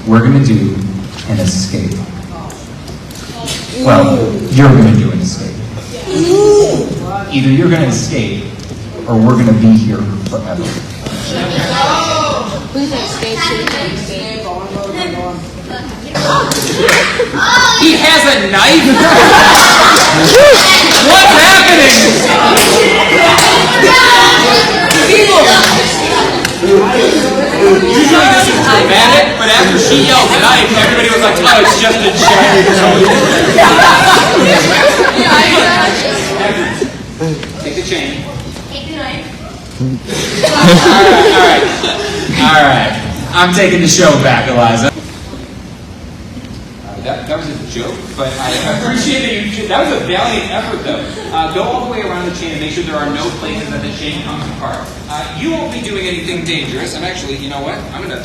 we're going to do an escape. Well, you're going to do an escape. Either you're going to escape, or we're going to be here forever. Who's escape? He has a knife? What's happening? Usually this is dramatic, but after she yelled knife, everybody was like, oh, it's just a chair. Take the chain. Take the knife. All right. I'm taking the show back, Eliza. That was a joke, but I appreciate that you. That was a valiant effort, though. Go all the way around the chain and make sure there are no places that the chain comes apart. You won't be doing anything dangerous. I'm actually, you know what? I'm gonna.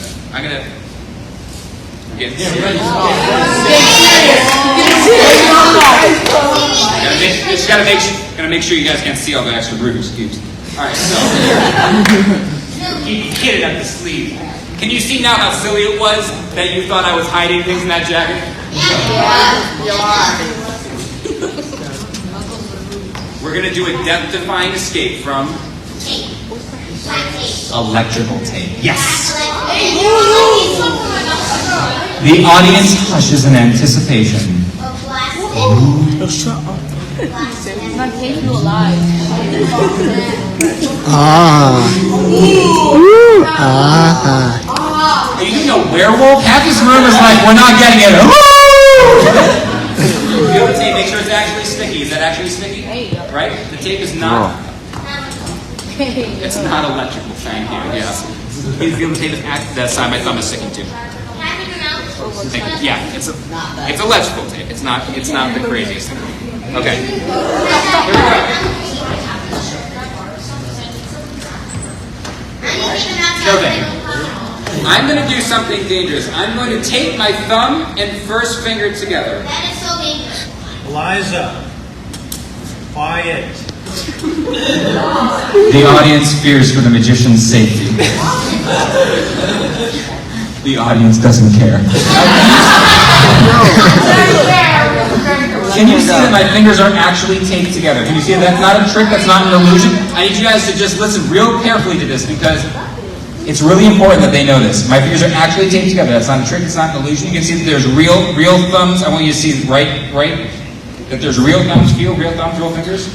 Get serious. Gotta make sure you guys can't see all the extra Rubik's cubes. All right, so hit it at the sleeve. Can you see now how silly it was that you thought I was hiding things in that jacket? We're going to do a death-defying escape from Electrical tape. Yes! The audience hushes in anticipation. It's not taking you alive. Are you doing a werewolf? Half this room is like, we're not getting it. Feel the tape, make sure it's actually sticky. Is that actually sticky? Right? The tape is not. It's not electrical thing here, yes. You feel the tape is that side my thumb is sticking to. Yeah, it's electrical tape. It's not the craziest thing. Okay. Here we go. Okay. I'm going to do something dangerous. I'm going to tape my thumb and first finger together. That is so dangerous. Eliza, quiet. The audience fears for the magician's safety. The audience doesn't care. Can you see that my fingers are actually taped together? Can you see that that's not a trick, that's not an illusion? I need you guys to just listen real carefully to this because it's really important that they know this. My fingers are actually taped together. That's not a trick, it's not an illusion. You can see that there's real thumbs. I want you to see right, that there's real thumbs, real fingers.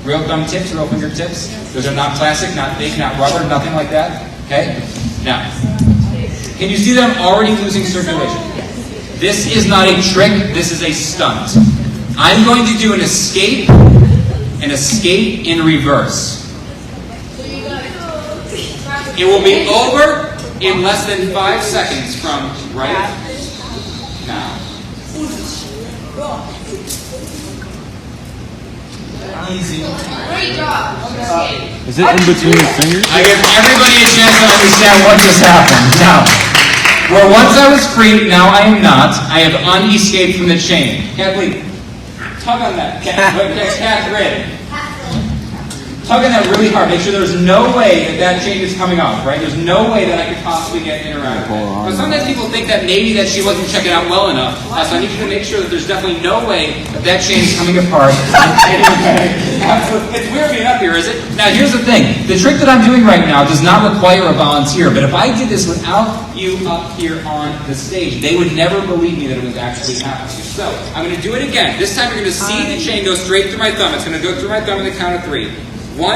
Real thumb tips, real fingertips. Those are not plastic, not fake, not rubber, nothing like that. Okay? Now, can you see that I'm already losing circulation? This is not a trick, this is a stunt. I'm going to do an escape in reverse. It will be over in less than 5 seconds from right now. Easy. Great job. Is it in between the fingers? I give everybody a chance to understand what just happened. Now, where once I was free, now I am not. I have unescaped from the chain. Kathleen, tug on that. Catherine. Tug on that really hard. Make sure there's no way that chain is coming off, right? There's no way that I could possibly get in around it. But sometimes people think that maybe that she wasn't checking out well enough. So I need you to make sure that there's definitely no way that chain is coming apart. It's weird being up here, is it? Now here's the thing. The trick that I'm doing right now does not require a volunteer. But if I did this without you up here on the stage, they would never believe me that it was actually happening. So I'm going to do it again. This time you're going to see the chain go straight through my thumb. It's going to go through my thumb in the count of 3. 1,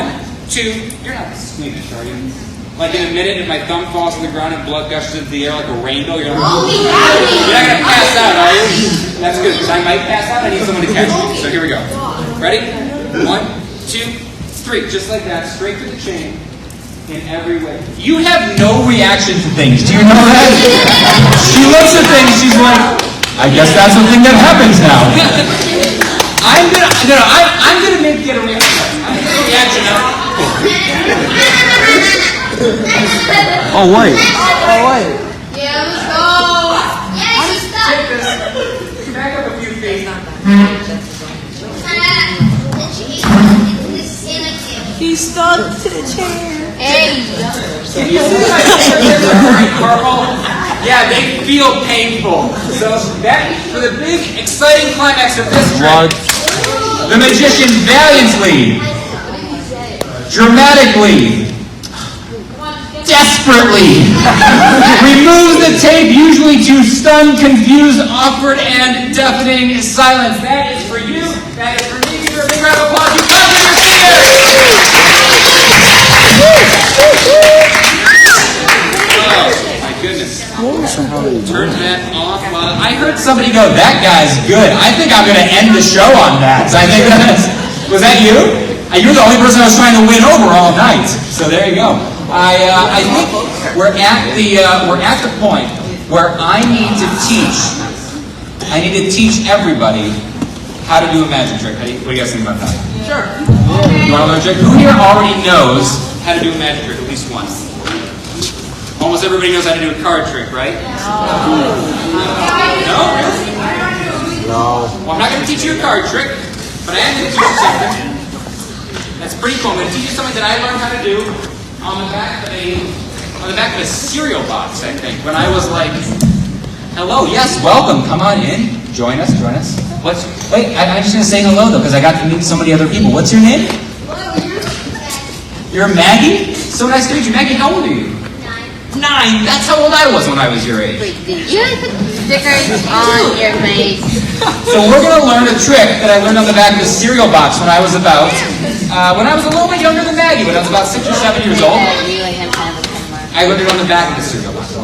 2, you're not squeamish, are you? Like in a minute, if my thumb falls to the ground and blood gushes into the air like a rainbow, you're not going to pass out, are you? That's good, because I might pass out. I need someone to catch me. So here we go. Ready? 1, 2, 3. Just like that, straight through the chain in every way. You have no reaction to things. Do you know that? She looks at things, she's like, I guess that's the thing that happens now. I'm gonna get a reaction. Oh wait. Yeah, let's go. Yeah, he's stuck. Back up a few feet. He's stuck to the chair. Hey. Can you see my fingers are very purple? Yeah, they feel painful. So that, for the big, exciting climax of this trick, the magician valiantly, dramatically, desperately removes the tape, usually to stun, confuse, awkward, and deafening silence. That is for you. That is for me. Give her a big round of applause. You come to your Oh, my goodness. Turn that off. I heard somebody go, that guy's good. I think I'm going to end the show on that. So I think was that you? You're the only person I was trying to win over all night. So there you go. I think we're at the point where I need to teach everybody how to do a magic trick. What do you guys think about that? Sure. You want to learn a trick? Who here already knows how to do a magic trick? At least once. Almost everybody knows how to do a card trick, right? No? Really? No. Well, I'm not going to teach you a card trick, but I am going to teach you something. That's pretty cool. I'm going to teach you something that I learned how to do on the back of a cereal box, I think, when I was like, hello, yes, welcome, come on in, join us. Wait, I'm just going to say hello, though, because I got to meet so many other people. What's your name? You're Maggie? So nice to meet you. Maggie, how old are you? 9. That's how old I was when I was your age. You like put stickers on your face. So we're going to learn a trick that I learned on the back of a cereal box when I was a little bit younger than Maggie, when I was about 6 or 7 years old. I learned it on the back of the cereal box.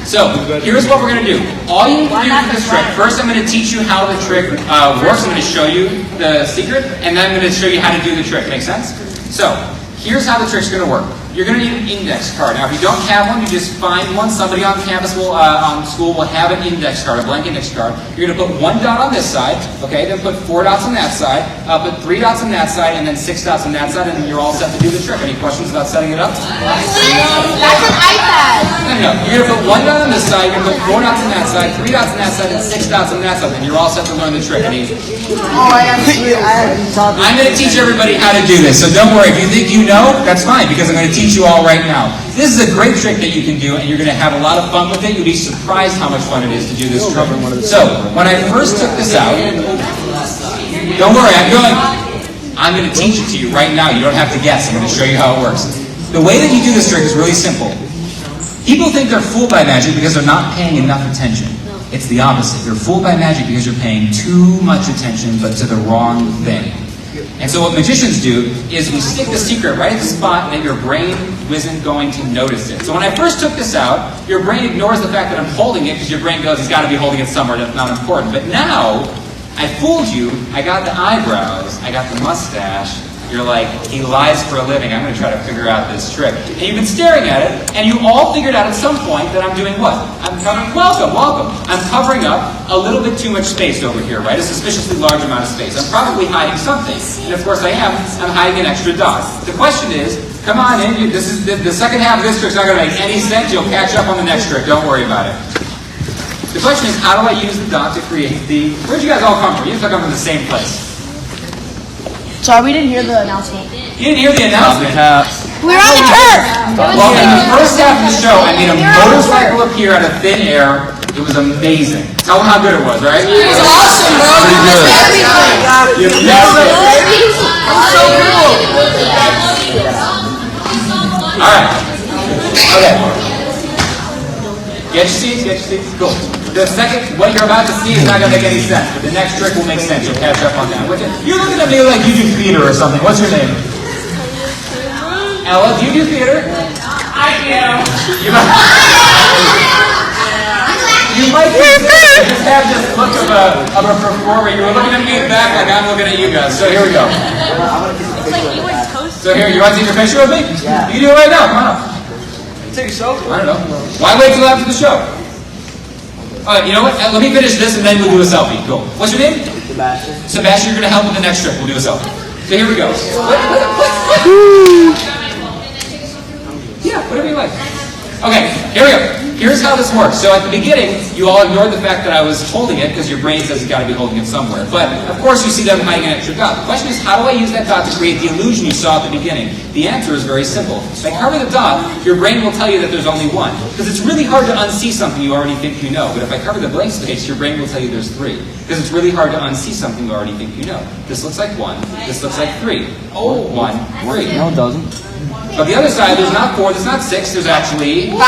So here's what we're going to do. All you need to do for this trick, first I'm going to teach you how the trick works. I'm going to show you the secret, and then I'm going to show you how to do the trick. Make sense? So here's how the trick's going to work. You're going to need an index card. Now, if you don't have one, you just find one. Somebody on campus on school will have an index card, a blank index card. You're going to put 1 dot on this side, okay? Then put 4 dots on that side. Put 3 dots on that side, and then 6 dots on that side, and you're all set to do the trick. Any questions about setting it up? That's an iPad. No. You're going to put 1 dot on this side. You're going to put 4 dots on that side, 3 dots on that side, and 6 dots on that side. And you're all set to learn the trick. I'm going to teach everybody how to do this. So don't worry. If you think you know, that's fine, because I'm going to teach you all right now. This is a great trick that you can do, and you're going to have a lot of fun with it. You'll be surprised how much fun it is to do this trick. So, when I first took this out, don't worry, I'm going to teach it to you right now. You don't have to guess. I'm going to show you how it works. The way that you do this trick is really simple. People think they're fooled by magic because they're not paying enough attention. It's the opposite. You're fooled by magic because you're paying too much attention, but to the wrong thing. And so what magicians do is we stick the secret right at the spot that your brain isn't going to notice it. So when I first took this out, your brain ignores the fact that I'm holding it because your brain goes, he's got to be holding it somewhere that's not important. But now, I fooled you. I got the eyebrows. I got the mustache. You're like, he lies for a living. I'm going to try to figure out this trick. And you've been staring at it, and you all figured out at some point that I'm doing what? I'm covering, welcome. I'm covering up a little bit too much space over here, right? A suspiciously large amount of space. I'm probably hiding something. And of course I am. I'm hiding an extra dot. The question is, come on in. This is the second half of this trick's not going to make any sense. You'll catch up on the next trick. Don't worry about it. The question is, how do I use the dot to create the... Where'd you guys all come from? You all come from the same place. Sorry, we didn't hear the announcement. You didn't hear the announcement? We were on the turf! Well, in the first half of the show, I made a motorcycle appear out of thin air. It was amazing. Tell them how good it was, right? It was awesome, bro. Pretty good. You nailed it. So cool. All right. Okay. Get your seats. Cool. The second, what you're about to see is not going to make any sense, but the next trick will make sense. You'll catch up on that. You're looking at me like you do theater or something. What's your name? Ella, do you do theater? I do. You might just have this look of a performer. You were looking at me in the back like I'm looking at you guys. So here we go. So here, you want to take a picture with me? Yeah. You can do it right now. Come on up. Take a selfie. I don't know. Why wait till after the show? All right, you know what? Let me finish this and then we'll do a selfie. Cool. What's your name? Sebastian, you're going to help with the next trick. We'll do a selfie. So here we go. Yeah, whatever you like. Okay, here we go. here's how this works. So at the beginning, you all ignored the fact that I was holding it because your brain says you got to be holding it somewhere. But of course, you see them hiding an extra dot. The question is, how do I use that dot to create the illusion you saw at the beginning? The answer is very simple. If I cover the dot, your brain will tell you that there's only one. Because it's really hard to unsee something you already think you know. But if I cover the blank space, your brain will tell you there's three. Because it's really hard to unsee something you already think you know. This looks like one. This looks like three. Oh, 1, 3. No, it doesn't. But the other side, there's not 4, there's not 6, there's actually 5.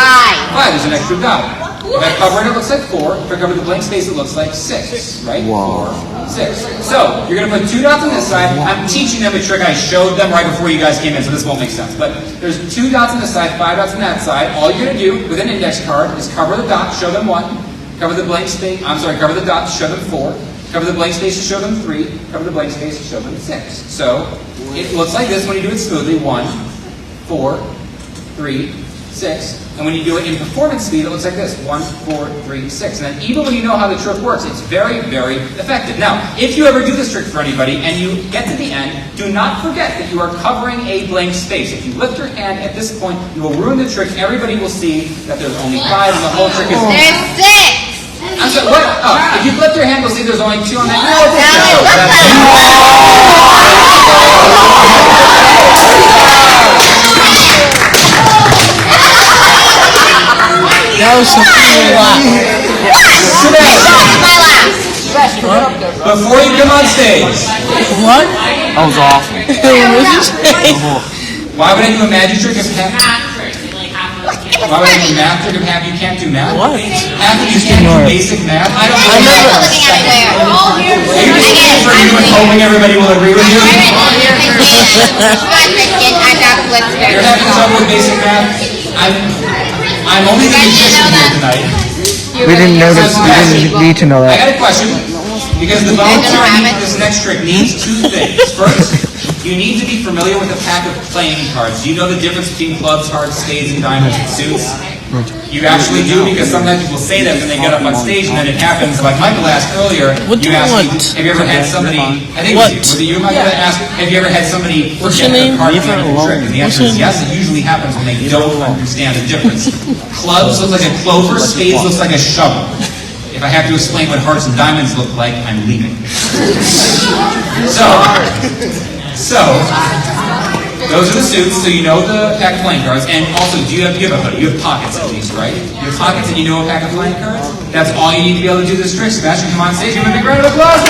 There's an extra dot. If I cover it, it looks like 4. If I cover the blank space, it looks like 6. Right? Wow. 4, 6. So, you're going to put 2 dots on this side. I'm teaching them a trick I showed them right before you guys came in, so this won't make sense. But there's 2 dots on this side, 5 dots on that side. All you're going to do with an index card is cover the dot, show them 1. Cover the blank space, cover the dot, show them 4. Cover the blank space to show them 3. Cover the blank space to show them 6. So, it looks like this when you do it smoothly. 1, 4, 3, 6. And when you do it in performance speed, it looks like this. 1, 4, 3, 6. And then even when you know how the trick works, it's very, very effective. Now, if you ever do this trick for anybody and you get to the end, do not forget that you are covering a blank space. If you lift your hand at this point, you will ruin the trick. Everybody will see that there's only 5 and the whole trick is... There's 6. I'm sorry, what? Oh, if you lift your hand, you'll see there's only 2 on that. That was something Before you come on stage, What? That was awful. What did you say? why would I do a magic trick if half? Why would I do a math trick if half you can't do math? What? Half of you can't do basic math? I don't know. Looking at it there. Are you just for you and hoping everybody will agree with you? You're You're having trouble with basic math? I'm only the magician here tonight. We didn't notice. We didn't need to know I that. got a question. Because the volunteer for this next trick needs 2 things. First, you need to be familiar with a pack of playing cards. Do you know the difference between clubs, hearts, spades, and diamonds and suits? You actually do, because sometimes people say that when they get up on stage, and then it happens. Like Michael asked earlier, What do you you asked me, want? have you ever had somebody, I think What? it was you, Michael, that asked, have you ever had somebody What's forget your their name? card Leave her playing alone. trick? And the answer What's is your yes, it usually happens when they don't understand the difference. Clubs look like a clover, spades looks like a shovel. If I have to explain what hearts and diamonds look like, I'm leaving. So, those are the suits, so you know the pack of playing cards. And also, you have a hoodie, you have pockets at least, right? You have pockets and you know a pack of playing cards? That's all you need to be able to do this trick. Sebastian, come on stage, give him a big round of applause.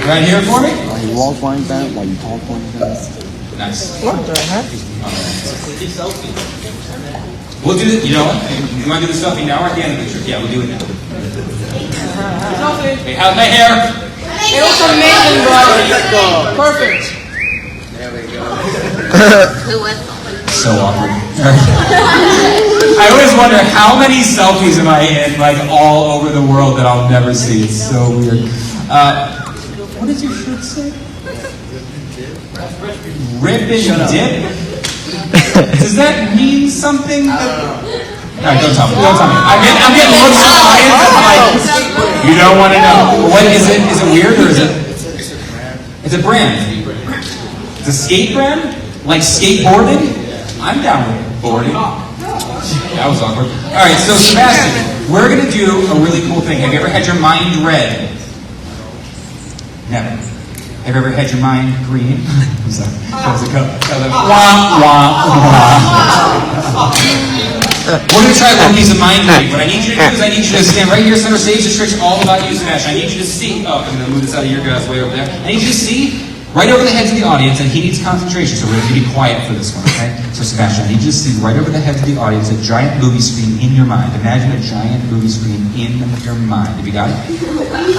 Right here for me? While you walk like that, while you talk like that. Nice. We'll do it, you know what? You want to do the selfie now or at the end of the trick? Yeah, we'll do it now. Hey, how's my hair? It was amazing, bro. Perfect. So awkward. I always wonder how many selfies am I in, like all over the world that I'll never see. It's so weird. What did your shirt say? Rip and dip? Does that mean something? No, don't tell me. Don't tell me. I'm getting looks from the audience that's like, you don't want to know. What is it? Is it weird or is it? It's a brand. It's a skate brand? Like skateboarding? I'm down with boarding. That was awkward. Alright, so Sebastian, we're going to do a really cool thing. Have you ever had your mind red? Never. Have you ever had your mind green? I'm sorry. That was a cup. Wah, wah, wah. We're going to try a little piece of mind reading. What I need you to do is I need you to stand right here, center stage. This trick's all about you, Sebastian. I need you to see. Oh, I'm going to move this out of your guys' way over there. I need you to see right over the heads of the audience, and he needs concentration, so we're going to be quiet for this one, okay? So Sebastian, I need you to see right over the heads of the audience a giant movie screen in your mind. Imagine a giant movie screen in your mind. Have you got it?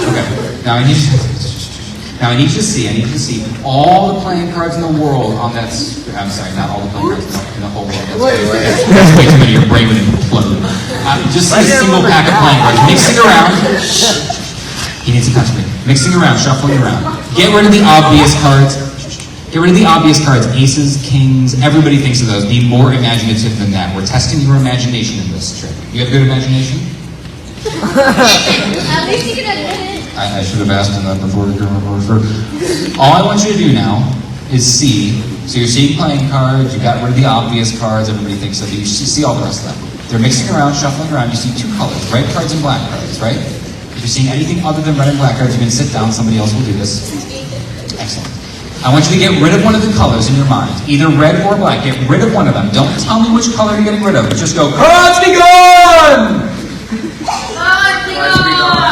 Okay. Now I need you to see all the playing cards in the world on that. I'm sorry, not all the playing cards in the whole world. That's way too many. Your brain would implode. Just see a single pack of playing cards. Mixing around. He needs to concentrate. Mixing around, shuffling around. Get rid of the obvious cards. Get rid of the obvious cards. Aces, kings. Everybody thinks of those. Be more imaginative than that. We're testing your imagination in this trick. You have good imagination? At least you can admit it. I should have asked him that before we go. All I want you to do now is see So you're seeing playing cards, you got rid of the obvious cards, everybody thinks so, but you see all the rest of them. They're mixing around, shuffling around, you see two colors, red cards and black cards, right? If you're seeing anything other than red and black cards, you can sit down, somebody else will do this. Excellent. I want you to get rid of one of the colors in your mind, either red or black. Get rid of one of them. Don't tell me which color you're getting rid of, but just go, cards be gone!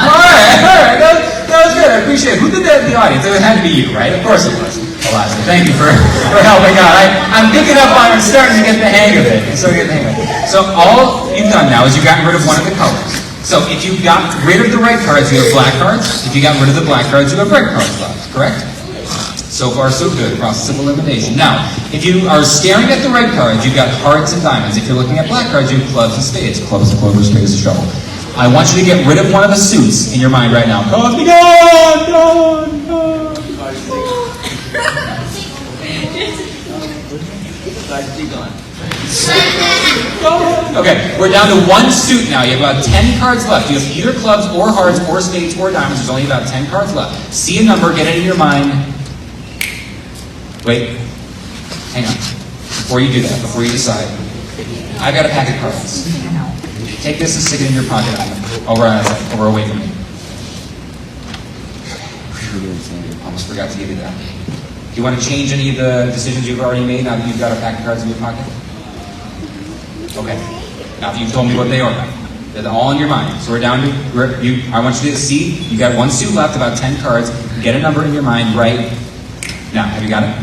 Alright, that was good, I appreciate it. Who did that in the audience? It had to be you, right? Of course it was. Eliza, thank you for helping out. I'm picking up on it, starting to get the hang of it. So all you've done now is you got rid of one of the colors. So if you got rid of the red cards, you have black cards. If you got rid of the black cards, you have red cards left, correct? So far, so good. Process of elimination. Now, if you are staring at the red cards, you've got hearts and diamonds. If you're looking at black cards, you have clubs and spades. Clubs and clovers, spades and shovel. I want you to get rid of one of the suits in your mind right now. Cards be gone! Gone! Okay, we're down to one suit now. You have about 10 cards left. You have either clubs or hearts or spades or diamonds. There's only about 10 cards left. See a number, get it in your mind. Wait. Hang on. Before you do that, before you decide, I've got a pack of cards. Take this and stick it in your pocket over away from me. Almost forgot to give you that. Do you want to change any of the decisions you've already made now that you've got a pack of cards in your pocket? Okay. Now that you've told me what they are, they're all in your mind. So we're down to, I want you to see, you've got one suit left, about 10 cards. Get a number in your mind right now. Have you got it?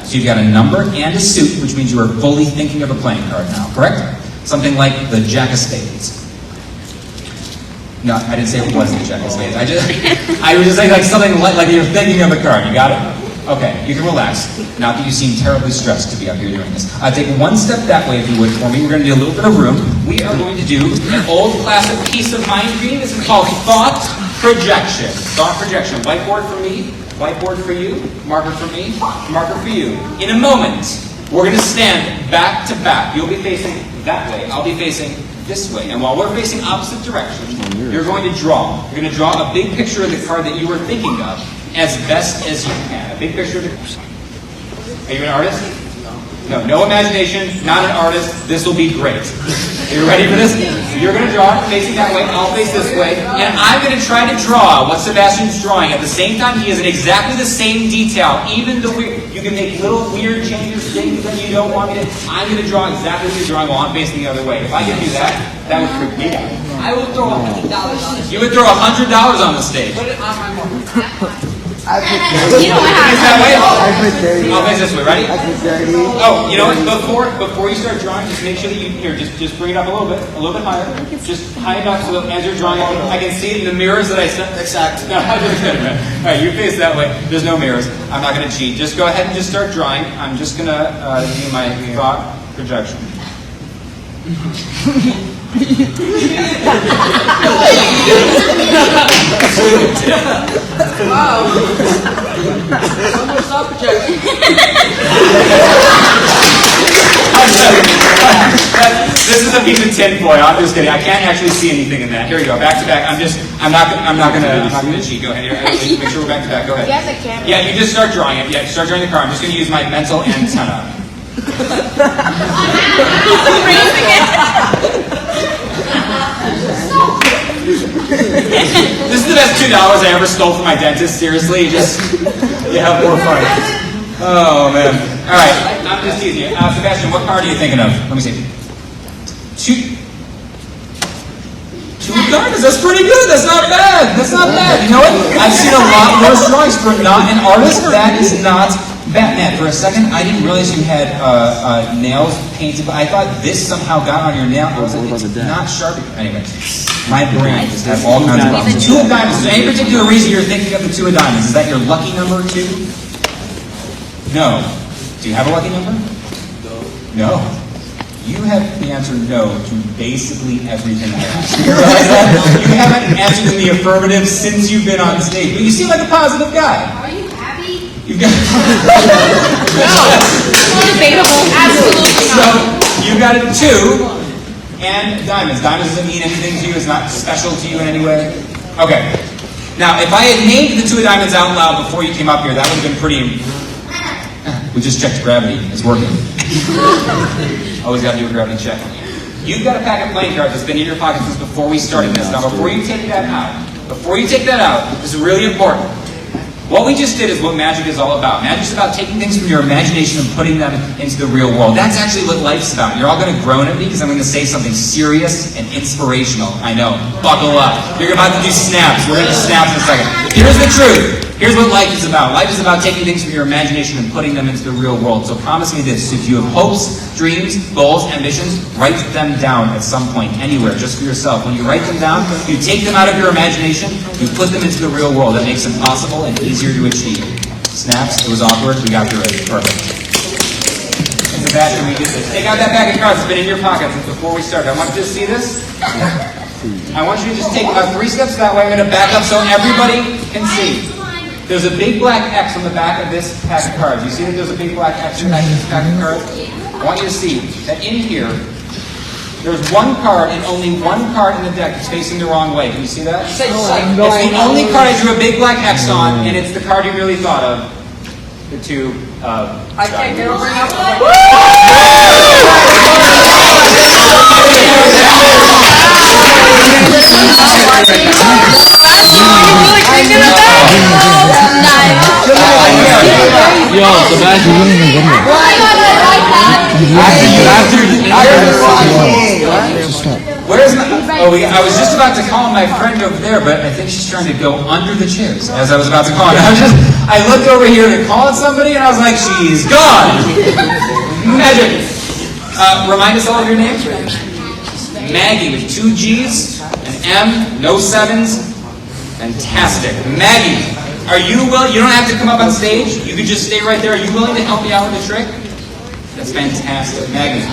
So you've got a number and a suit, which means you are fully thinking of a playing card now, correct? Something like the Jack of Spades. No, I didn't say it was the Jack of Spades. I was just saying like something like you're thinking of a card. You got it? Okay, you can relax. Not that you seem terribly stressed to be up here doing this. Take one step that way, if you would, for me. We're going to do a little bit of room. We are going to do an old classic piece of mind reading. This is called thought projection. Thought projection. Whiteboard for me, whiteboard for you, marker for me, marker for you. In a moment, we're going to stand back to back. You'll be facing that way. I'll be facing this way. And while we're facing opposite directions, you're going to draw. You're going to draw a big picture of the card that you were thinking of as best as you can. A big picture of the card. Are you an artist? No. No imagination, not an artist. This will be great. Are you ready for this? You're going to draw it facing that way. I'll face this way. And I'm going to try to draw what Sebastian's drawing. At the same time, he is in exactly the same detail. Even though you can make little weird changes, things that you don't want me to. I'm going to draw exactly what you're drawing while I'm facing the other way. If I can do that, that would freak me out. I will throw $100 on it. You would throw $100 on the stage. Put it on my marker. You don't have Face that way. I put 30. I'll face this way. Ready? I put 30. Oh, you know what? Before you start drawing, just make sure that you just bring it up a little bit higher, just high enough so that as you're drawing, I can see it in the mirrors that I set. Exactly. No, I'm just kidding, man. All right, you face that way. There's no mirrors. I'm not going to cheat. Just go ahead and just start drawing. I'm just going to do my thought projection. Wow. One more stop projection. This is a piece of tinfoil. I'm just kidding. I can't actually see anything in that. Here we go. Back to back. I'm not gonna cheat. Go ahead. Here, make sure we're back to back. Go ahead. You have the camera. Yeah, you just start drawing it. Yeah, start drawing the car. I'm just gonna use my mental antenna. This is the best $2 I ever stole from my dentist. Seriously, you have more fun. Oh man! All right, I'm just teasing you. Sebastian, what card are you thinking of? Let me see. Two diamonds. That's pretty good. That's not bad. That's not bad. You know what? I've seen a lot worse drawings for not an artist. That is not bad. Man, for a second, I didn't realize you had nails painted. But I thought this somehow got on your nail. It's not sharp. Anyway, my brain just has all kinds of problems. Two of diamonds. Is there any particular reason you're thinking of the two of diamonds? Is that your lucky number too? No. Do you have a lucky number? No. You have the answer no to basically everything I asked. You realize that? You haven't answered in the affirmative since you've been on stage. But you seem like a positive guy. Are you happy? You've got Debatable. Absolutely So, not. you got a 2 and diamonds. Diamonds doesn't mean anything to you. It's not special to you in any way. Okay. Now, if I had named the 2 of diamonds out loud before you came up here, that would have been pretty... We just checked gravity. It's working. Always got to do a gravity check. You've got a pack of playing cards that's been in your pocket since before we started this. Now, before you take that out, this is really important. What we just did is what magic is all about. Magic's about taking things from your imagination and putting them into the real world. That's actually what life's about. You're all going to groan at me because I'm going to say something serious and inspirational. I know. Buckle up. You're about to do snaps. We're going to do snaps in a second. Here's the truth. Here's what life is about. Life is about taking things from your imagination and putting them into the real world. So promise me this. If you have hopes, dreams, goals, ambitions, write them down at some point, anywhere, just for yourself. When you write them down, you take them out of your imagination, you put them into the real world. That makes them possible and easier to achieve. Snaps, it was awkward, we got through it. Perfect. In the bathroom, we did this. Take out that bag of cards that's been in your pocket since before we started. I want you to see this. I want you to just take about 3 steps that way. I'm going to back up so everybody can see. There's a big black X on the back of this pack of cards. You see that there's a big black X on the back of this pack of cards? I want you to see that in here, there's one card and only one card in the deck that's facing the wrong way. Can you see that? It's the only card I drew a big black X on, and it's the card you really thought of. The two. I can't get over enough. Yo, Sebastian, you didn't even get Where's my... Oh, I was just about to call my friend over there, but I think she's trying to go under the chairs as I was about to call her. I looked over here to call on somebody, and I was like, she's gone! Magic! Remind us all of your names. Maggie with 2 G's, an M, no 7s. Fantastic. Maggie, are you willing? You don't have to come up on stage. You could just stay right there. Are you willing to help me out with the trick? That's fantastic. Maggie.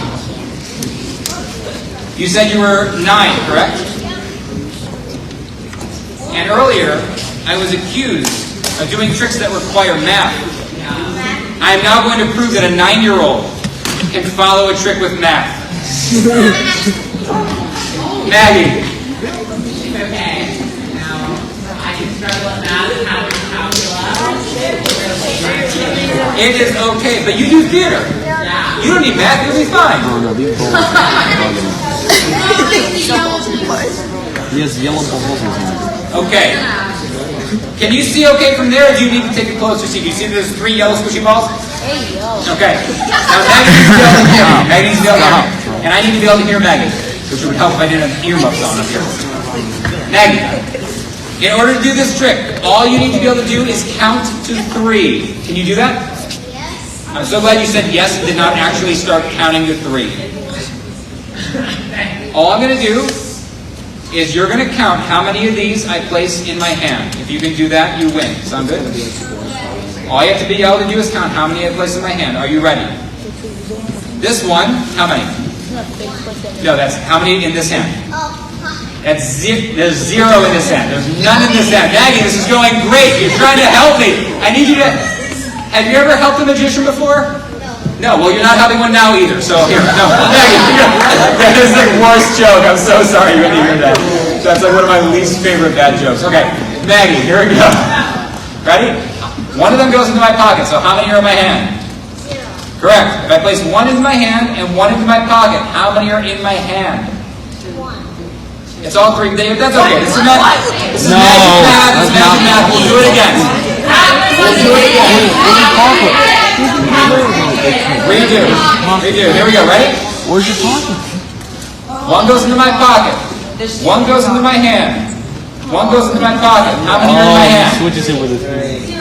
You said you were 9, correct? And earlier, I was accused of doing tricks that require math. I am now going to prove that a 9-year-old can follow a trick with math. Maggie. Okay. Now, I can struggle with math and how to calculus. It is okay, but you do theater. Yeah. You don't need math, you'll be fine. He has yellow bubbles in his hand. Okay. Can you see okay from there, or do you need to take a closer seat? Do you see there's 3 yellow squishy balls? Okay. Now Maggie needs to be able to hear me. Maggie needs to be able to hear me. And I need to be able to hear Maggie, which would help if I didn't have earmuffs on up here. Maggie, in order to do this trick, all you need to be able to do is count to 3. Can you do that? Yes. I'm so glad you said yes and did not actually start counting to 3. All I'm going to do is you're going to count how many of these I place in my hand. If you can do that, you win. Sound good? All you have to be able to do is count how many I place in my hand. Are you ready? This one, how many? No, that's how many in this hand. There's 0 in this hand. There's none in this hand. Maggie, this is going great. You're trying to help me. I need you to... Have you ever helped a magician before? No, well, you're not having one now either, so here, no. Maggie, that is the worst joke. I'm so sorry you had to hear that. That's like one of my least favorite bad jokes. Okay, Maggie, here we go. Ready? One of them goes into my pocket, so how many are in my hand? 0. Correct. If I place 1 into my hand and 1 into my pocket, how many are in my hand? 1. It's all 3. That's okay. This is math. This is No, magic math. This is that's magic math. We'll do it again. We'll do it again. Redo. Redo. Here we go. Ready? Where's your pocket? 1 goes into my pocket. 1 goes into my hand. 1 goes into my pocket. How many are in my hand? Switches it with a 3.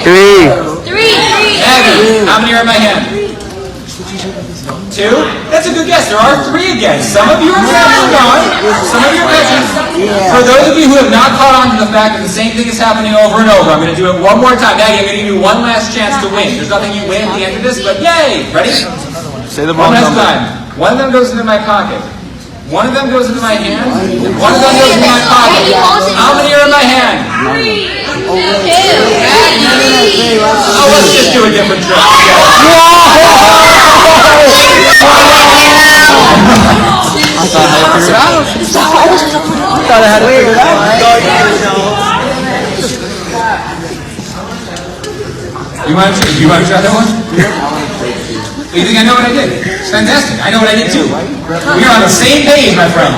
3. 3. Maggie, how many are in my hand? 2? That's a good guess. There are 3 again. Some of you are catching on. Some of you are catching. For those of you who have not caught on to the fact that the same thing is happening over and over, I'm going to do it one more time. Maggie, I'm going to give you one last chance to win. There's nothing you win at the end of this, but yay! Ready? Say the One wrong last number. time. One of them goes into my pocket. One of them goes into my hand. One of them goes into my pocket. How many are in my hand? 2. Oh, let's just do a different trick. I thought I had it figured out. I thought I had it figured out. You want to try that one? You think I know what I did? It's fantastic. I know what I did too. We are on the same page, my friend.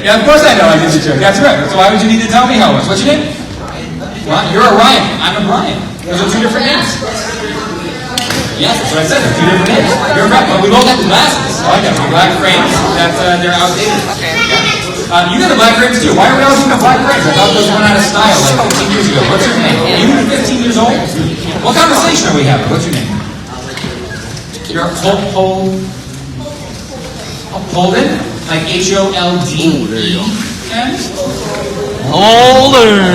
Yeah, of course I know I did the trick. That's right. So why would you need to tell me how it was? What's your name? Well, you're a Ryan. I'm a Brian. Those are two different names. Yes, that's what I said. They're two different names. You're right. But we both have the glasses. I got the black frames. They're outdated. You got the black frames too. Why are we all doing the black frames? I thought those went out of style like 15 years ago. What's your name? You 15 years old? What conversation are we having? What's your name? You're Holden? Like H-O-L-D-E-N? Holden.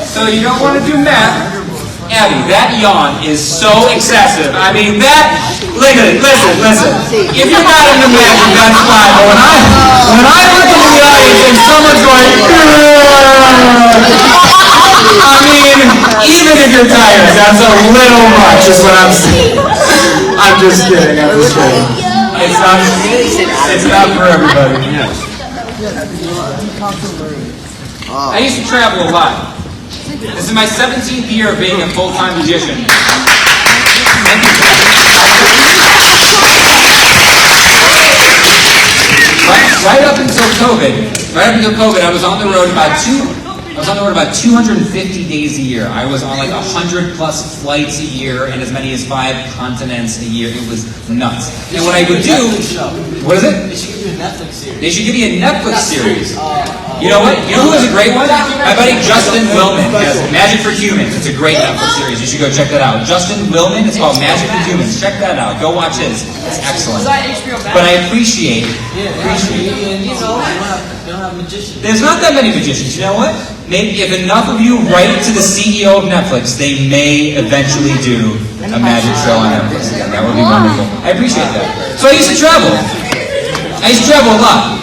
So you don't want to do math? Abby, that yawn is so excessive. I mean, listen. If you're not into math, that's fine. But when I look into the audience and someone's going, I mean, even if you're tired, that's a little much is what I'm saying. I'm just kidding. It's not for everybody. I used to travel a lot. This is my 17th year of being a full-time magician. Thank you. Right up until COVID, I was on the road about 250 days a year. I was on like 100 plus flights a year and as many as 5 continents a year. It was nuts. And what I would do, what is it? They should give you a Netflix series. You know what? You know who has a great one? My buddy Justin Willman has Magic for Humans. It's a great Netflix series. You should go check that out. Justin Willman, it's called Magic for Humans. Check that out. Go watch his. It's excellent. But I appreciate. There's not that many magicians. You know what? Maybe if enough of you write it to the CEO of Netflix, they may eventually do a magic show on Netflix. That would be wonderful. I appreciate that. So I used to travel. A lot.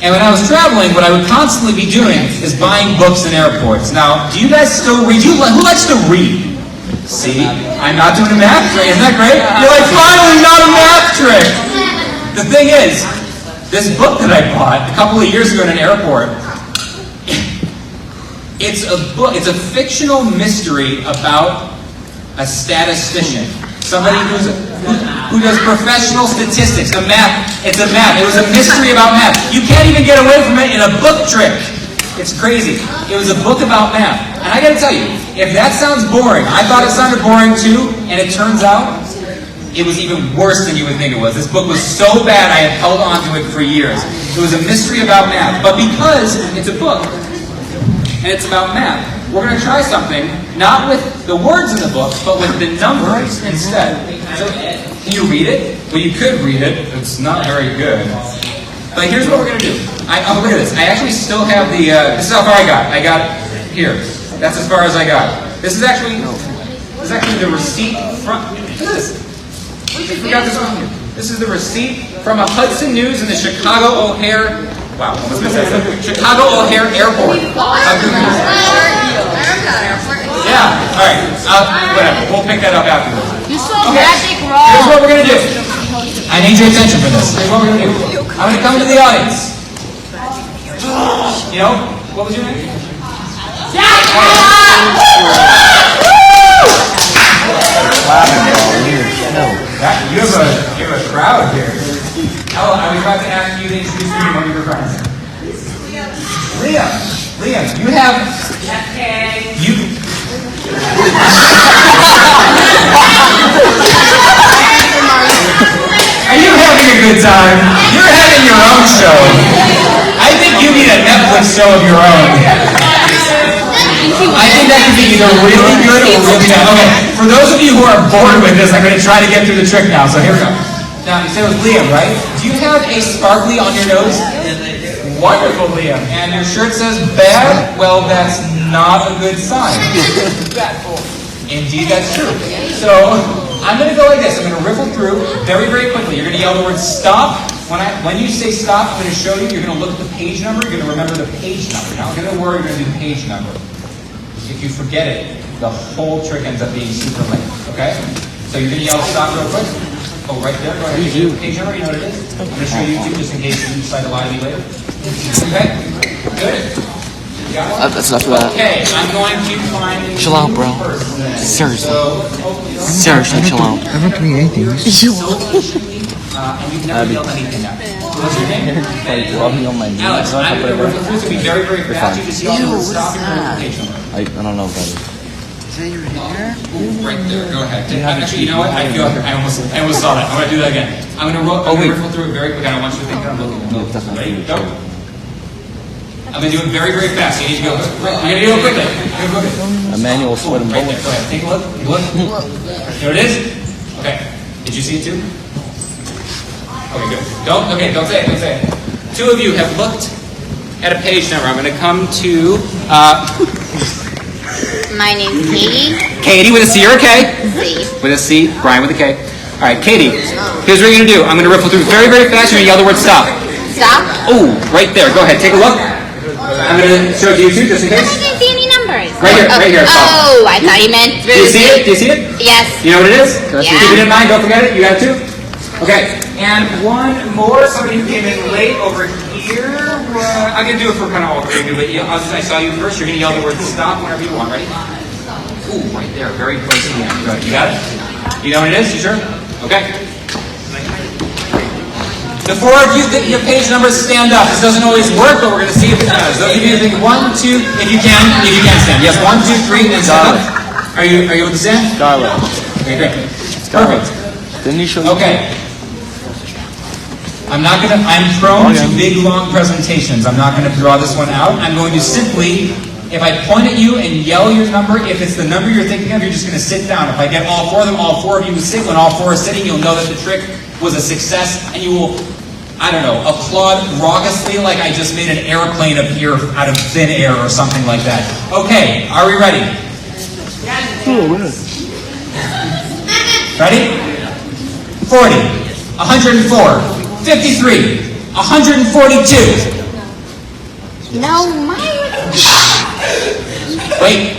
And when I was traveling, what I would constantly be doing is buying books in airports. Now, do you guys still read? Who likes to read? See, I'm not doing a math trick. Isn't that great? You're like, finally, not a math trick. The thing is, this book that I bought a couple of years ago in an airport, it's a book. It's a fictional mystery about a statistician. Somebody who does professional statistics, It's a math. It was a mystery about math. You can't even get away from it in a book trick. It's crazy. It was a book about math. And I gotta tell you, if that sounds boring, I thought it sounded boring too, and it turns out it was even worse than you would think it was. This book was so bad I had held on to it for years. It was a mystery about math. But because it's a book, and it's about math, we're going to try something, not with the words in the book, but with the numbers instead. So, can you read it? Well, you could read it. It's not very good. But here's what we're going to do. Look at this. I actually still have the, this is how far I got. I got here. That's as far as I got. This is actually the receipt from, look at this. I forgot this one here. This is the receipt from a Hudson News in the Chicago O'Hare, wow, almost missed that. Chicago O'Hare Airport. Yeah, all right. Whatever. We'll pick that up afterwards. Magic Here's roll. what we're going to do. I need your attention for this. Here's what we're going to do. I'm going to come to the audience. You know, what was your name? You have a crowd here. Ella, I was about to ask you to introduce me to one of your friends. Liam, you have... Are you having a good time? You're having your own show. I think you need a Netflix show of your own. I think that could be either really good or really bad. Okay, for those of you who are bored with this, I'm going to try to get through the trick now. So here we go. Now, you said it was Liam, right? Do you have a sparkly on your nose? Wonderful, Liam. And your shirt says bad? Well, that's not a good sign. Indeed, that's true. So, I'm going to go like this. I'm going to riffle through very, very quickly. You're going to yell the word stop. When you say stop, I'm going to show you. You're going to look at the page number. You're going to remember the page number. Now, I'm going to worry. You're going to do the page number. If you forget it, the whole trick ends up being super lame. Okay? So you're going to yell stop real quick. Oh, right there. Go ahead. Page number. You know what it is? I'm going to show you too, just in case you decide to lie to me later. Okay? Good. got it? That's enough of that. Okay, I'm going to find a Chill out, bro. person then. Seriously. So, hopefully, Seriously, chill out. I don't do anything. and you've never yelled anything at me. What's your name? Rubbing on my knee. Alex, I'm going to refer through to be very, very fast. You just yell the word stop and verification. I don't know about it. Right there, go ahead. Actually, you know what? I almost saw that. I'm going to do that again. I'm going to riffle through it very quick. I don't want you to think that I'm looking. Ready? Go. I'm going to do it very, very fast. You need to go. I'm going to do it quickly. Emmanuel sweating Right there. bullets. Go ahead. Take a look. Take a look. There it is. Okay. Did you see it too? Okay, good. Don't say it. Don't say it. Two of you have looked at a page number. I'm going to come to My name's Katie. Katie with a C or a K? Z. With a C, Brian with a K. All right, Katie, here's what you're going to do. I'm going to riffle through very, very fast. You're going to yell the word stop. Stop. Oh, right there. Go ahead. Take a look. I'm going to show it to you too, just in I case. didn't see any numbers. Right here, right here. Oh, I thought you meant Do you see it? Do you see it? Yes. You know what it is? Yeah. Keep it in mind. Don't forget it. You got it too? Okay. And one more. Somebody who came in late over here. I'm going to do it for kind of all three of you, but I saw you first. You're going to yell the word stop whenever you want. Ready? Ooh, right there. Very close to the end. Good. You got it? You know what it is? You sure? Okay. The four of you, your page numbers stand up. This doesn't always work, but we're going to see if it does. Those of you who think 1, 2, if you can stand. Yes, 1, 2, 3, and stand up. Are you able to stand? Scarlet. Okay, great. Perfect. Didn't he show you? Okay. I'm prone to big, long presentations. I'm not going to draw this one out. I'm going to simply, if I point at you and yell your number, if it's the number you're thinking of, you're just going to sit down. If I get all four of them, all four of you will sit. When all four are sitting, you'll know that the trick was a success, and you will, I don't know, applaud raucously like I just made an airplane appear out of thin air or something like that. Okay, are we ready? Ready? 40, 104, 53, 142. No, mine. Wait,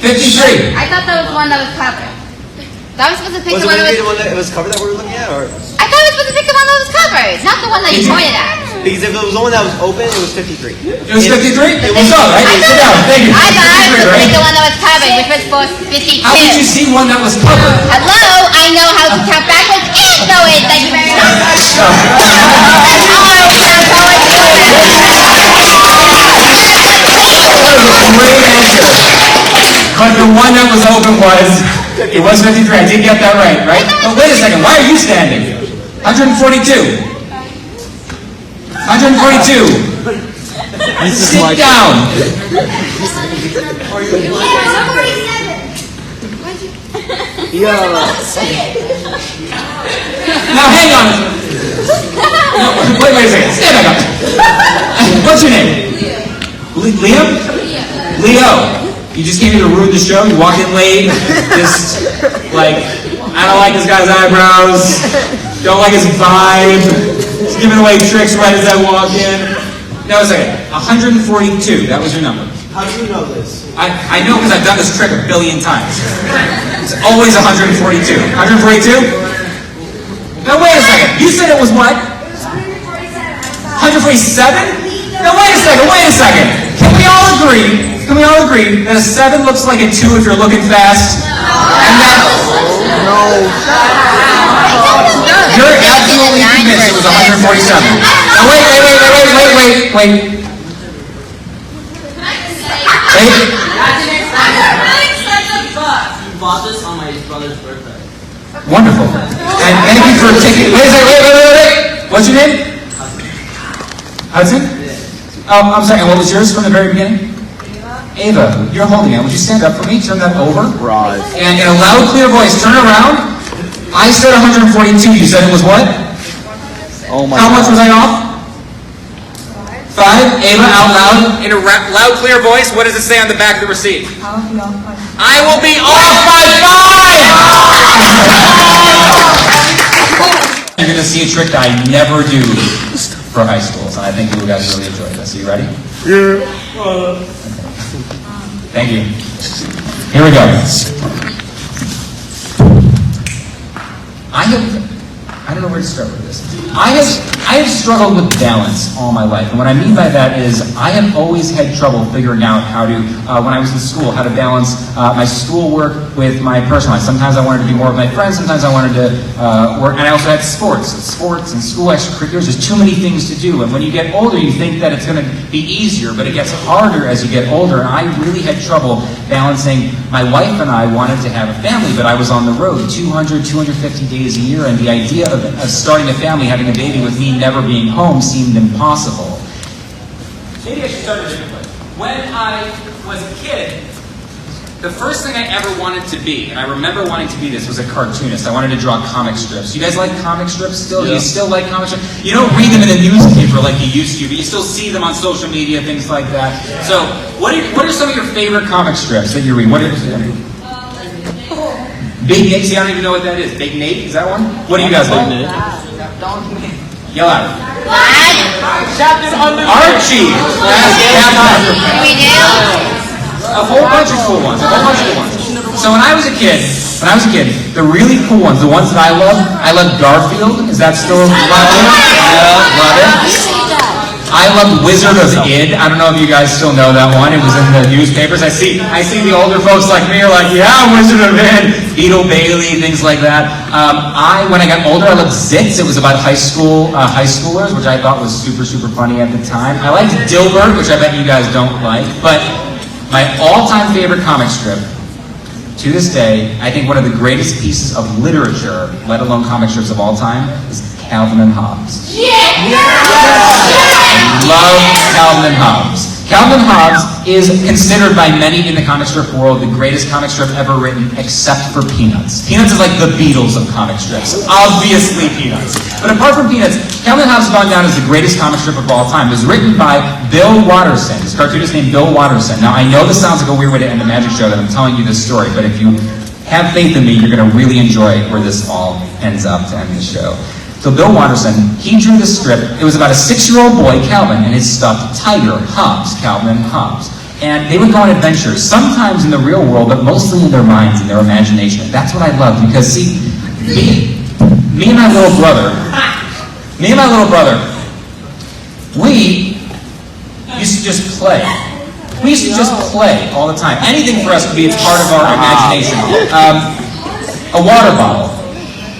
53. I thought that was one that was covered. That was supposed to pick Was the it one going to be that the was. one that it was covered that we were looking at, or I thought it was supposed to pick the one that was covered, not the one that you pointed at. because if it was the one that was open, it was 53. It was 53? It was all right. Sit down. Thank you. I thought I was 53, supposed to right? pick the one that was covered, which was for 52. How did you see one that was covered? Hello, I know how to count backwards and forward. Thank you very much. Great answer. But the one that was open it was 53. I did get that right? But wait a second. Why are you standing? 142. 142. Sit down. Now hang on. No, wait a second. Stand back up. What's your name? Liam? Leo. You just came here to ruin the show? You walked in late? Just like, I don't like this guy's eyebrows. Don't like his vibe. He's giving away tricks right as I walk in. No, a second. 142. That was your number. How do you know this? I know because I've done this trick a billion times. It's always 142. 142? Now wait a second. You said it was what? 147? Now wait a second. Can we all agree that a 7 looks like a 2 if you're looking fast? And that... You're absolutely convinced it was 147. Now wait. Wait. You bought this on my brother's birthday. Wonderful. And thank you for taking... Wait. What's your name? Hudson? Oh, I'm sorry. And what was yours from the very beginning? Ava. You're holding it. Would you stand up for me? Turn that over. Right. And in a loud, clear voice, turn around. I said 142. You said it was what? Oh my How much was I off? 5. Ava, out loud. In a loud, clear voice, what does it say on the back of the receipt? I will be off by 5! You're going to see a trick that I never do for high schools, and I think you guys really enjoy this. Are you ready? Yeah. Thank you. Here we go. I don't know where to start with this. I have I have struggled with balance all my life, and what I mean by that is I have always had trouble figuring out how to, when I was in school, how to balance my schoolwork with my personal life. Sometimes I wanted to be more with my friends, sometimes I wanted to work, and I also had sports and school extracurriculars. There's too many things to do, and when you get older, you think that it's going to be easier, but it gets harder as you get older, and I really had trouble balancing. My wife and I wanted to have a family, but I was on the road 200, 250 days a year, and the idea of starting a family, having a baby with me never being home seemed impossible. Maybe I should start a different way. When I was a kid, the first thing I ever wanted to be, and I remember wanting to be this, was a cartoonist. I wanted to draw comic strips. You guys like comic strips still? Do you still like comic strips? You don't read them in the newspaper like you used to, but you still see them on social media, things like that. So, what are some of your favorite comic strips that you read? What are Big Nate? See, I don't even know what that is. Big Nate? Is that one? What do you guys like? Yell out. Archie! A whole bunch of cool ones. So when I was a kid, the really cool ones, the ones that I love Garfield. Is that still popular? Yeah, love it. I love Wizard of Id. I don't know if you guys still know that one. It was in the newspapers. I see the older folks like me are like, yeah, Wizard of Id, Beetle Bailey, things like that. When I got older, I loved Zits. It was about high schoolers, which I thought was super, super funny at the time. I liked Dilbert, which I bet you guys don't like. But my all-time favorite comic strip, to this day, I think one of the greatest pieces of literature, let alone comic strips of all time, is Calvin and Hobbes. I love Calvin and Hobbes. Calvin and Hobbes is considered by many in the comic strip world the greatest comic strip ever written, except for Peanuts. Peanuts is like the Beatles of comic strips. Obviously Peanuts. But apart from Peanuts, Calvin and Hobbes has gone down as the greatest comic strip of all time. It was written by Bill Watterson. This cartoonist named Bill Watterson. Now, I know this sounds like a weird way to end a magic show that I'm telling you this story, but if you have faith in me, you're going to really enjoy where this all ends up to end the show. So Bill Watterson, he drew this strip. It was about a 6-year-old boy, Calvin, and his stuffed tiger, Hobbes, Calvin and Hobbes. And they would go on adventures, sometimes in the real world, but mostly in their minds, in their imagination. And that's what I love, because see, me and my little brother, we used to just play. We used to just play all the time. Anything for us could be a part of our imagination. A water bottle.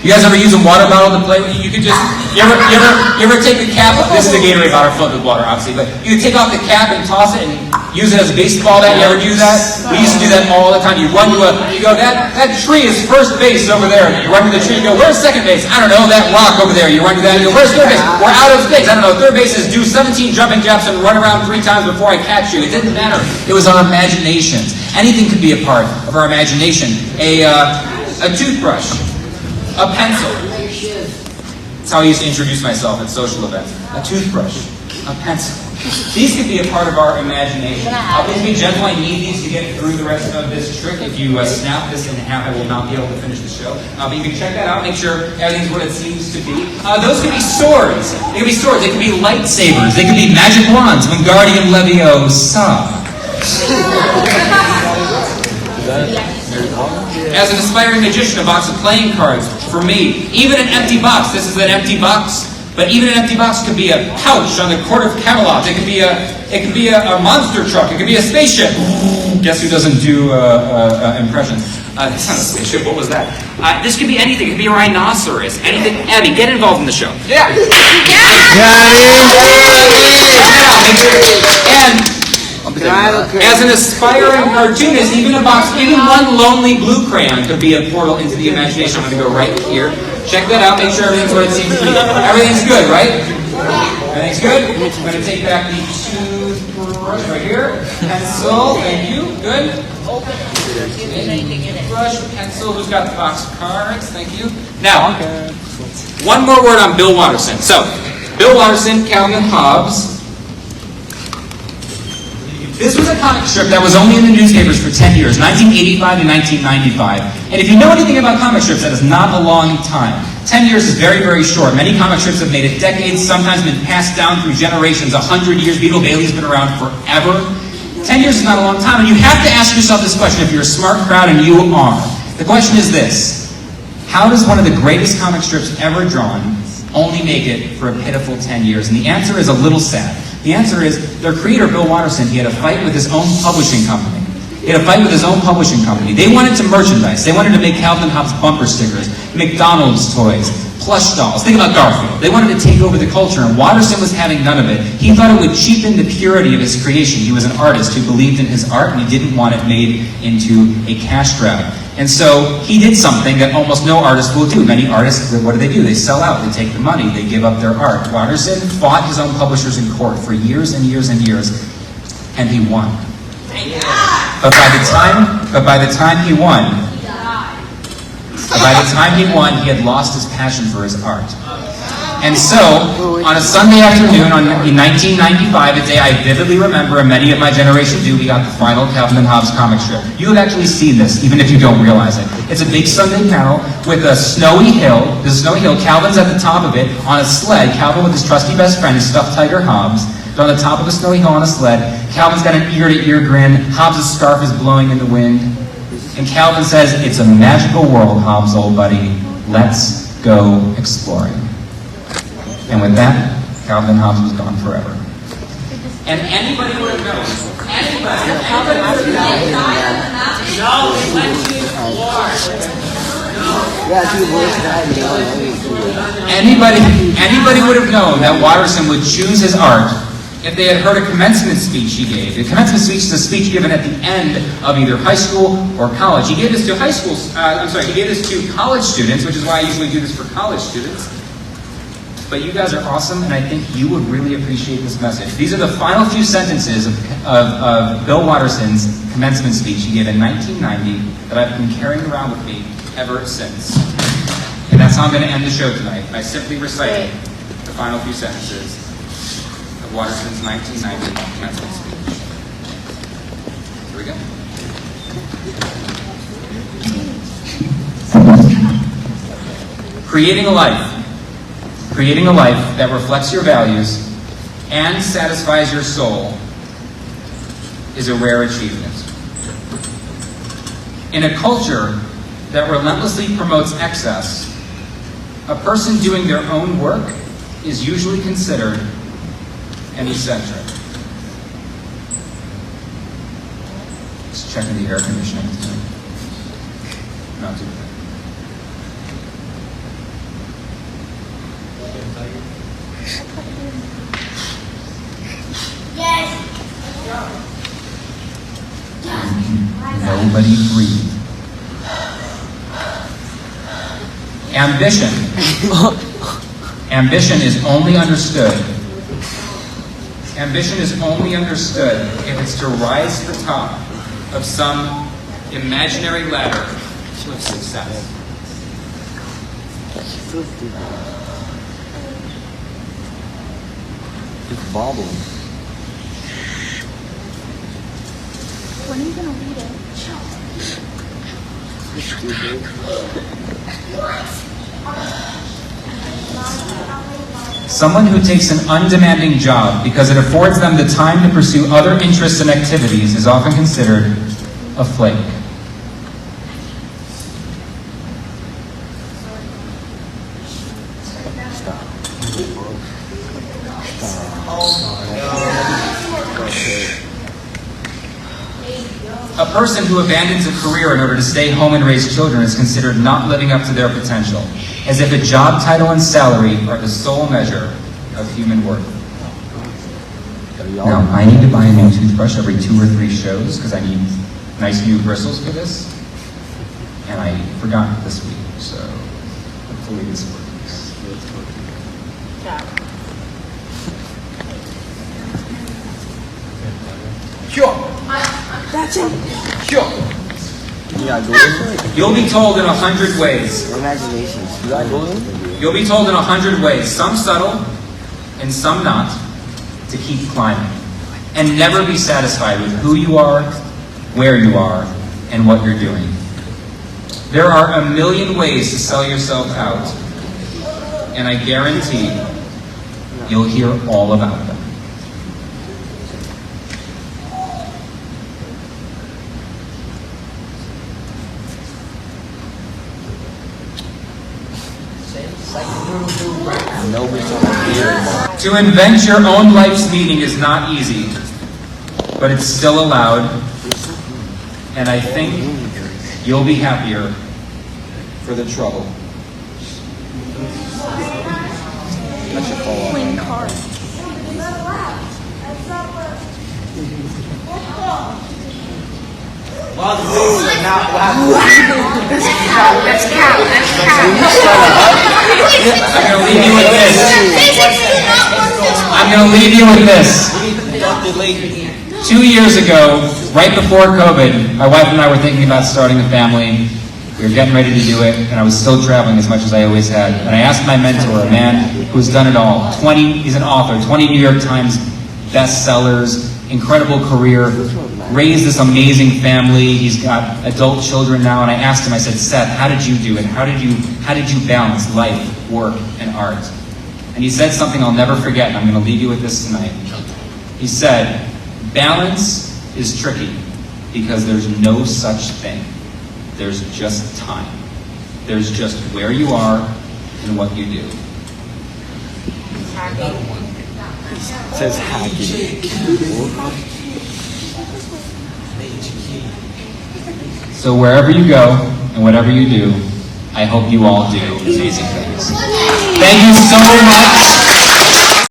You guys ever use a water bottle to play with? You could just, you ever take the cap, this is a Gatorade bottle filled with water, obviously, but you could take off the cap and toss it and use it as a baseball bat. You ever do that? We used to do that all the time. You run to you go, that tree is first base over there. You run to the tree, you go, where's second base? I don't know, that rock over there. You run to that, you go, where's third base? We're out of space. I don't know, third base is do 17 jumping jacks and run around 3 times before I catch you. It didn't matter. It was our imaginations. Anything could be a part of our imagination. A toothbrush. A pencil. That's how I used to introduce myself at social events. A toothbrush. A pencil. These could be a part of our imagination. Please be gentle. I need these to get through the rest of this trick. If you snap this in half, I will not be able to finish the show. But you can check that out. Make sure everything's what it seems to be. Those could be swords. They could be swords. They could be lightsabers. They could be magic wands. Wingardium Leviosa. As an aspiring magician, a box of playing cards. For me, even an empty box. This is an empty box, but even an empty box could be a pouch on the court of Camelot. It could be a monster truck. It could be a spaceship. Guess who doesn't do impressions? That's not a spaceship. What was that? This could be anything. It could be a rhinoceros. Anything. Abby, get involved in the show. Yeah. And as an aspiring cartoonist, even one lonely blue crayon could be a portal into the imagination. I'm going to go right here. Check that out. Make sure everything's what it seems to be. Everything's good, right? Everything's good? I'm going to take back the toothbrush right here. Pencil. Thank you. Good. Brush, pencil. Who's got the box of cards? Thank you. Now, one more word on Bill Watterson. So, Bill Watterson, Calvin and Hobbes. This was a comic strip that was only in the newspapers for 10 years, 1985 to 1995. And if you know anything about comic strips, that is not a long time. 10 years is very, very short. Many comic strips have made it decades, sometimes been passed down through generations, 100 years. Beetle Bailey's been around forever. 10 years is not a long time, and you have to ask yourself this question if you're a smart crowd, and you are. The question is this: how does one of the greatest comic strips ever drawn only make it for a pitiful 10 years? And the answer is a little sad. The answer is their creator, Bill Watterson, he had a fight with his own publishing company. He had a fight with his own publishing company. They wanted to merchandise. They wanted to make Calvin and Hobbes bumper stickers, McDonald's toys, plush dolls. Think about Garfield. They wanted to take over the culture, and Watterson was having none of it. He thought it would cheapen the purity of his creation. He was an artist who believed in his art, and he didn't want it made into a cash grab. And so he did something that almost no artist will do. Many artists, what do? They sell out. They take the money. They give up their art. Watterson fought his own publishers in court for years and years and years, and he won. But by the time he won, he had lost his passion for his art. And so, on a Sunday afternoon in 1995, a day I vividly remember, and many of my generation do, we got the final Calvin and Hobbes comic strip. You have actually seen this, even if you don't realize it. It's a big Sunday panel with a snowy hill. There's a snowy hill. Calvin's at the top of it on a sled. Calvin with his trusty best friend, his stuffed tiger Hobbes. They're on the top of a snowy hill on a sled. Calvin's got an ear-to-ear grin. Hobbes' scarf is blowing in the wind. And Calvin says, "It's a magical world, Hobbes, old buddy. Let's go exploring." And with that, Calvin and Hobbes was gone forever. And anybody would have known. Anybody. No, we went to war. Anybody would have known that Watterson would choose his art if they had heard a commencement speech he gave. The commencement speech is a speech given at the end of either high school or college. He gave this to he gave this to college students, which is why I usually do this for college students. But you guys are awesome, and I think you would really appreciate this message. These are the final few sentences of Bill Watterson's commencement speech he gave in 1990 that I've been carrying around with me ever since. And that's how I'm going to end the show tonight, by simply reciting the final few sentences of Watterson's 1990 commencement speech. Here we go. Creating a life that reflects your values and satisfies your soul is a rare achievement. In a culture that relentlessly promotes excess, a person doing their own work is usually considered an eccentric. Just checking the air conditioning tonight. Not too bad. Nobody breathe. Ambition is only understood. Ambition is only understood if it's to rise to the top of some imaginary ladder of success. It's bobbling. When are you gonna read it? Someone who takes an undemanding job because it affords them the time to pursue other interests and activities is often considered a flake. A person who abandons a career in order to stay home and raise children is considered not living up to their potential, as if a job title and salary are the sole measure of human worth. Now, I need to buy a new toothbrush every 2 or 3 shows because I need nice new bristles for this, and I forgot this week, so hopefully this works. Sure. That's it. Sure. Yeah, go in. You'll be told in 100 ways. Imaginations. You got go in? You'll be told in 100 ways, some subtle and some not, to keep climbing. And never be satisfied with who you are, where you are, and what you're doing. There are a million ways to sell yourself out, and I guarantee you'll hear all about them. To invent your own life's meaning is not easy, but it's still allowed, and I think you'll be happier for the trouble. Well, the things are not Let's count. I'm going to leave you with this. I'm going to leave you with this. 2 years ago, right before COVID, my wife and I were thinking about starting a family. We were getting ready to do it, and I was still traveling as much as I always had. And I asked my mentor, a man who's done it all. He's an author, 20 New York Times bestsellers, incredible career, raised this amazing family. He's got adult children now, and I asked him, I said, Seth, how did you do it? How did you balance life, work, and art? And he said something I'll never forget, and I'm going to leave you with this tonight. He said, balance is tricky because there's no such thing. There's just time. There's just where you are and what you do. It says hacky. So wherever you go and whatever you do, I hope you all do amazing things. Thank you so much.